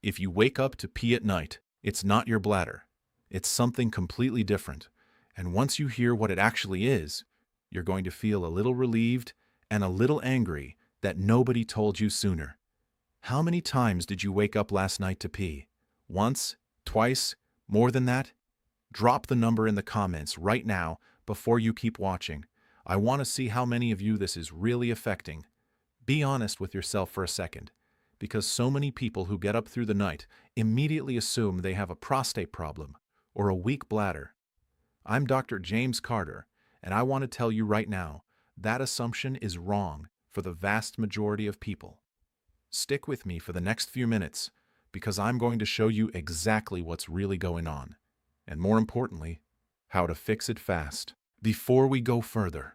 If you wake up to pee at night, it's not your bladder. It's something completely different. And once you hear what it actually is, you're going to feel a little relieved and a little angry that nobody told you sooner. How many times did you wake up last night to pee? Once? Twice? More than that? Drop the number in the comments right now before you keep watching. I want to see how many of you this is really affecting. Be honest with yourself for a second, because so many people who get up through the night immediately assume they have a prostate problem or a weak bladder. I'm Dr. James Carter, and I want to tell you right now, that assumption is wrong for the vast majority of people. Stick with me for the next few minutes, because I'm going to show you exactly what's really going on, and more importantly, how to fix it fast. Before we go further,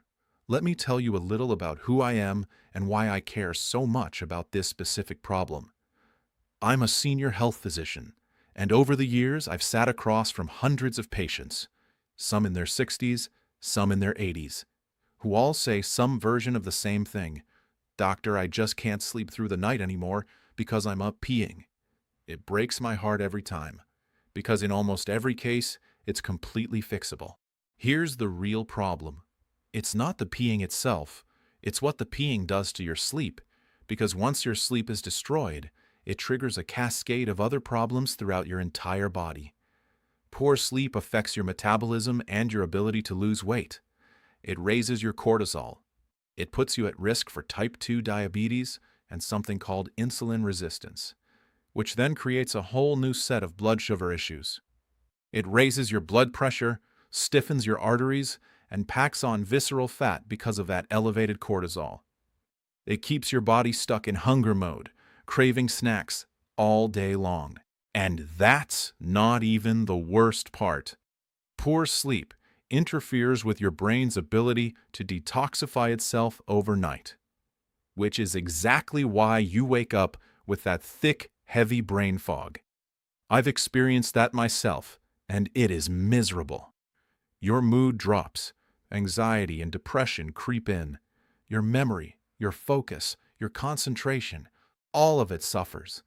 let me tell you a little about who I am and why I care so much about this specific problem. I'm a senior health physician, and over the years I've sat across from hundreds of patients, some in their 60s, some in their 80s, who all say some version of the same thing. Doctor, I just can't sleep through the night anymore because I'm up peeing. It breaks my heart every time, because in almost every case, it's completely fixable. Here's the real problem. It's not the peeing itself, it's what the peeing does to your sleep, because once your sleep is destroyed, it triggers a cascade of other problems throughout your entire body. Poor sleep affects your metabolism and your ability to lose weight. It raises your cortisol. It puts you at risk for type 2 diabetes and something called insulin resistance, which then creates a whole new set of blood sugar issues. It raises your blood pressure, stiffens your arteries, and packs on visceral fat because of that elevated cortisol. It keeps your body stuck in hunger mode, craving snacks all day long. And that's not even the worst part. Poor sleep interferes with your brain's ability to detoxify itself overnight, which is exactly why you wake up with that thick, heavy brain fog. I've experienced that myself, and it is miserable. Your mood drops, anxiety and depression creep in. Your memory, your focus, your concentration, all of it suffers.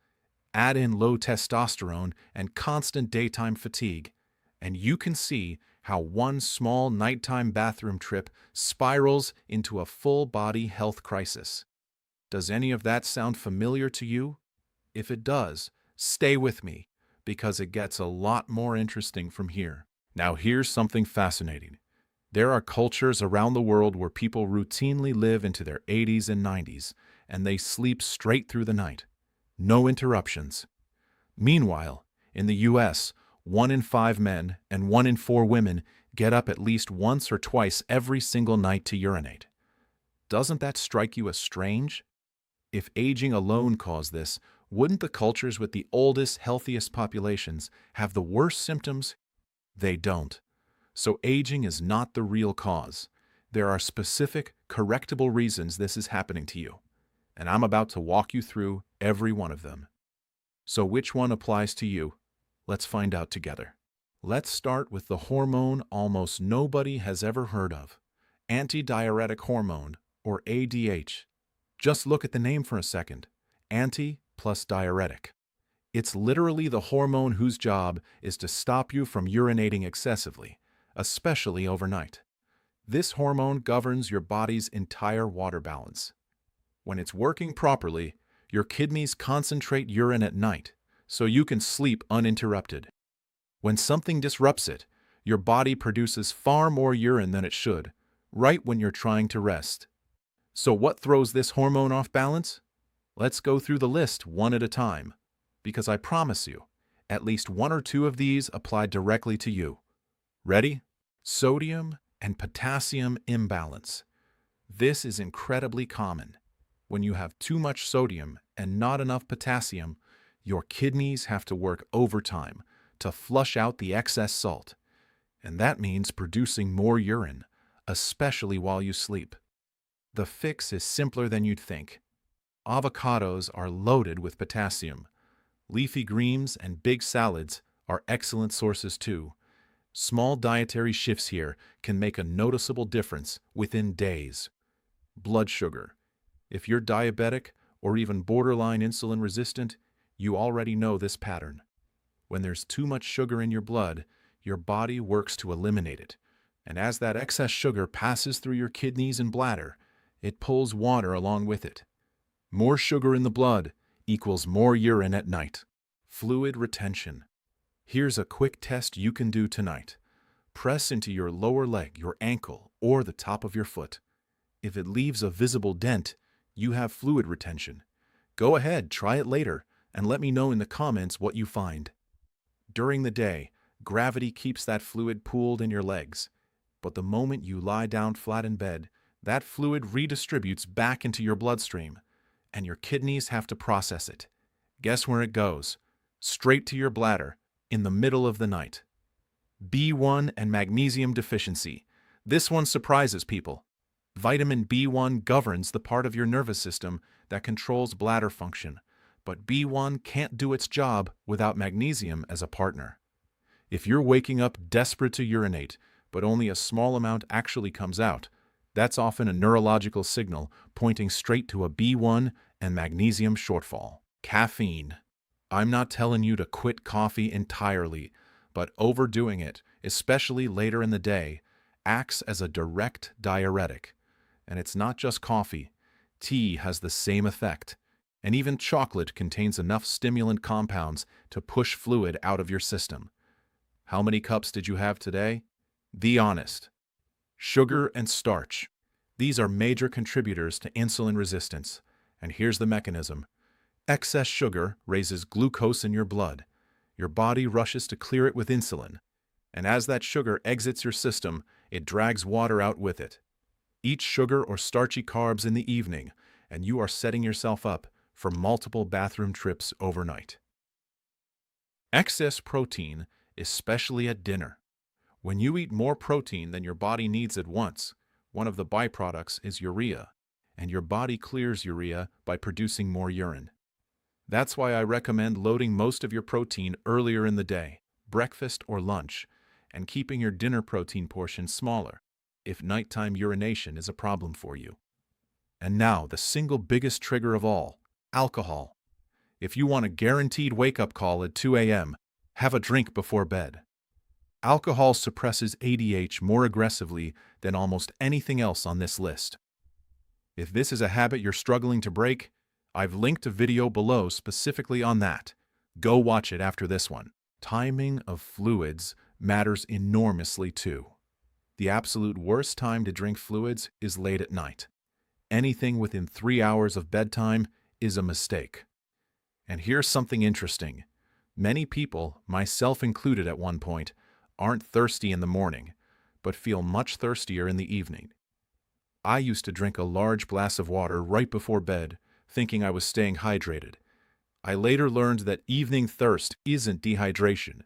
Add in low testosterone and constant daytime fatigue, and you can see how one small nighttime bathroom trip spirals into a full-body health crisis. Does any of that sound familiar to you? If it does, stay with me, because it gets a lot more interesting from here. Now here's something fascinating. There are cultures around the world where people routinely live into their 80s and 90s, and they sleep straight through the night. No interruptions. Meanwhile, in the US, 1 in 5 men and 1 in 4 women get up at least once or twice every single night to urinate. Doesn't that strike you as strange? If aging alone caused this, wouldn't the cultures with the oldest, healthiest populations have the worst symptoms? They don't. So aging is not the real cause. There are specific, correctable reasons this is happening to you, and I'm about to walk you through every one of them. So which one applies to you? Let's find out together. Let's start with the hormone almost nobody has ever heard of, antidiuretic hormone, or ADH. Just look at the name for a second. Anti plus diuretic. It's literally the hormone whose job is to stop you from urinating excessively, especially overnight. This hormone governs your body's entire water balance. When it's working properly, your kidneys concentrate urine at night, so you can sleep uninterrupted. When something disrupts it, your body produces far more urine than it should, right when you're trying to rest. So what throws this hormone off balance? Let's go through the list one at a time, because I promise you, at least 1 or 2 of these apply directly to you. Ready? Sodium and potassium imbalance. This is incredibly common. When you have too much sodium and not enough potassium, your kidneys have to work overtime to flush out the excess salt, and that means producing more urine, especially while you sleep. The fix is simpler than you'd think. Avocados are loaded with potassium. Leafy greens and big salads are excellent sources too. Small dietary shifts here can make a noticeable difference within days. Blood sugar. If you're diabetic or even borderline insulin resistant, You already know this pattern. When there's too much sugar in your blood, your body works to eliminate it. And as that excess sugar passes through your kidneys and bladder, it pulls water along with it. More sugar in the blood equals more urine at night. Fluid retention. Here's a quick test you can do tonight. Press into your lower leg, your ankle, or the top of your foot. If it leaves a visible dent, you have fluid retention. Go ahead, try it later, and let me know in the comments what you find. During the day, gravity keeps that fluid pooled in your legs. But the moment you lie down flat in bed, that fluid redistributes back into your bloodstream, and your kidneys have to process it. Guess where it goes? Straight to your bladder, in the middle of the night. B1 and magnesium deficiency. This one surprises people. Vitamin B1 governs the part of your nervous system that controls bladder function, but B1 can't do its job without magnesium as a partner. If you're waking up desperate to urinate, but only a small amount actually comes out, that's often a neurological signal pointing straight to a B1 and magnesium shortfall. Caffeine. I'm not telling you to quit coffee entirely, but overdoing it, especially later in the day, acts as a direct diuretic. And it's not just coffee. Tea has the same effect. And even chocolate contains enough stimulant compounds to push fluid out of your system. How many cups did you have today? Be honest. Sugar and starch. These are major contributors to insulin resistance. And here's the mechanism. Excess sugar raises glucose in your blood. Your body rushes to clear it with insulin. And as that sugar exits your system, it drags water out with it. Eat sugar or starchy carbs in the evening, and you are setting yourself up for multiple bathroom trips overnight. Excess protein, especially at dinner. When you eat more protein than your body needs at once, one of the byproducts is urea, and your body clears urea by producing more urine. That's why I recommend loading most of your protein earlier in the day, breakfast or lunch, and keeping your dinner protein portion smaller if nighttime urination is a problem for you. And now, the single biggest trigger of all, alcohol. If you want a guaranteed wake-up call at 2 a.m., have a drink before bed. Alcohol suppresses ADH more aggressively than almost anything else on this list. If this is a habit you're struggling to break, I've linked a video below specifically on that. Go watch it after this one. Timing of fluids matters enormously too. The absolute worst time to drink fluids is late at night. Anything within 3 hours of bedtime is a mistake. And here's something interesting. Many people, myself included at one point, aren't thirsty in the morning, but feel much thirstier in the evening. I used to drink a large glass of water right before bed, thinking I was staying hydrated. I later learned that evening thirst isn't dehydration.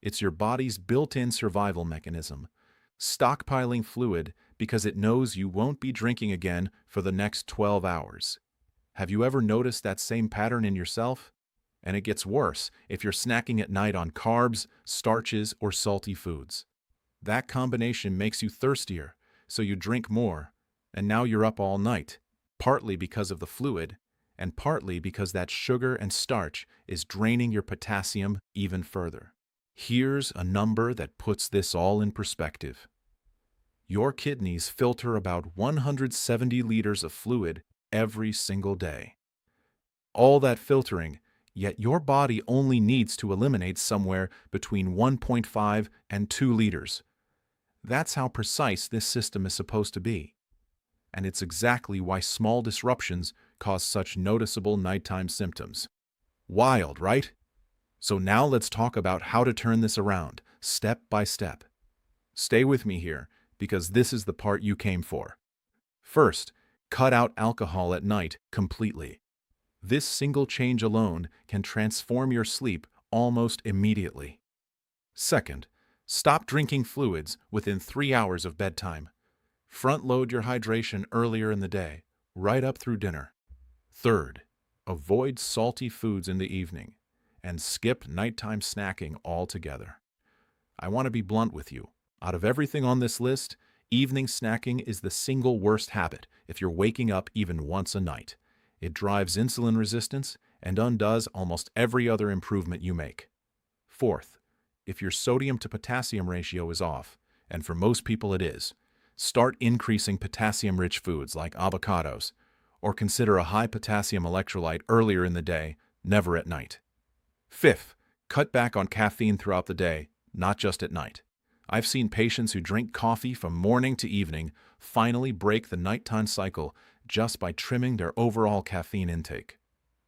It's your body's built-in survival mechanism, stockpiling fluid because it knows you won't be drinking again for the next 12 hours. Have you ever noticed that same pattern in yourself? And it gets worse if you're snacking at night on carbs, starches, or salty foods. That combination makes you thirstier, so you drink more, and now you're up all night, partly because of the fluid, and partly because that sugar and starch is draining your potassium even further. Here's a number that puts this all in perspective. Your kidneys filter about 170 liters of fluid every single day. All that filtering, yet your body only needs to eliminate somewhere between 1.5 and 2 liters. That's how precise this system is supposed to be. And it's exactly why small disruptions cause such noticeable nighttime symptoms. Wild, right? So now let's talk about how to turn this around, step by step. Stay with me here, because this is the part you came for. First, cut out alcohol at night completely. This single change alone can transform your sleep almost immediately. Second, stop drinking fluids within 3 hours of bedtime. Front-load your hydration earlier in the day, right up through dinner. Third, avoid salty foods in the evening, and skip nighttime snacking altogether. I want to be blunt with you. Out of everything on this list, evening snacking is the single worst habit if you're waking up even once a night. It drives insulin resistance, and undoes almost every other improvement you make. Fourth, if your sodium to potassium ratio is off, and for most people it is, start increasing potassium-rich foods like avocados, or consider a high potassium electrolyte earlier in the day, never at night. Fifth, cut back on caffeine throughout the day, not just at night. I've seen patients who drink coffee from morning to evening finally break the nighttime cycle just by trimming their overall caffeine intake.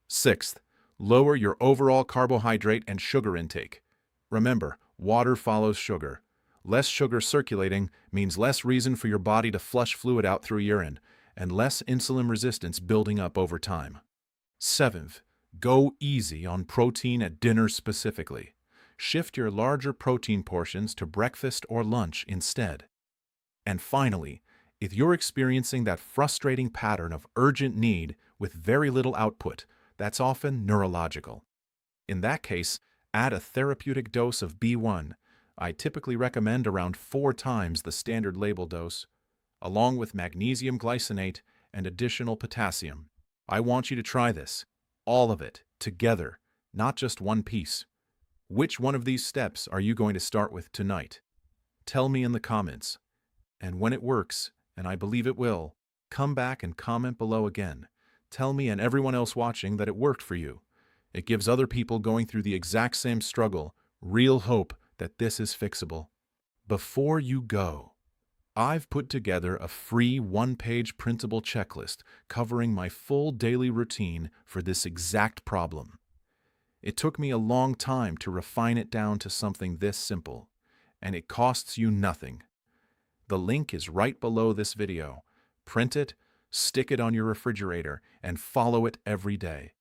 Sixth, lower your overall carbohydrate and sugar intake. Remember, water follows sugar. Less sugar circulating means less reason for your body to flush fluid out through urine, and less insulin resistance building up over time. Seventh, go easy on protein at dinner specifically. Shift your larger protein portions to breakfast or lunch instead. And finally, if you're experiencing that frustrating pattern of urgent need with very little output, that's often neurological. In that case, add a therapeutic dose of B1. I typically recommend around 4 times the standard label dose, along with magnesium glycinate and additional potassium. I want you to try this, all of it, together, not just one piece. Which one of these steps are you going to start with tonight? Tell me in the comments. And when it works, and I believe it will, come back and comment below again. Tell me and everyone else watching that it worked for you. It gives other people going through the exact same struggle real hope that this is fixable. Before you go, I've put together a free 1-page printable checklist covering my full daily routine for this exact problem. It took me a long time to refine it down to something this simple, and it costs you nothing. The link is right below this video. Print it, stick it on your refrigerator, and follow it every day.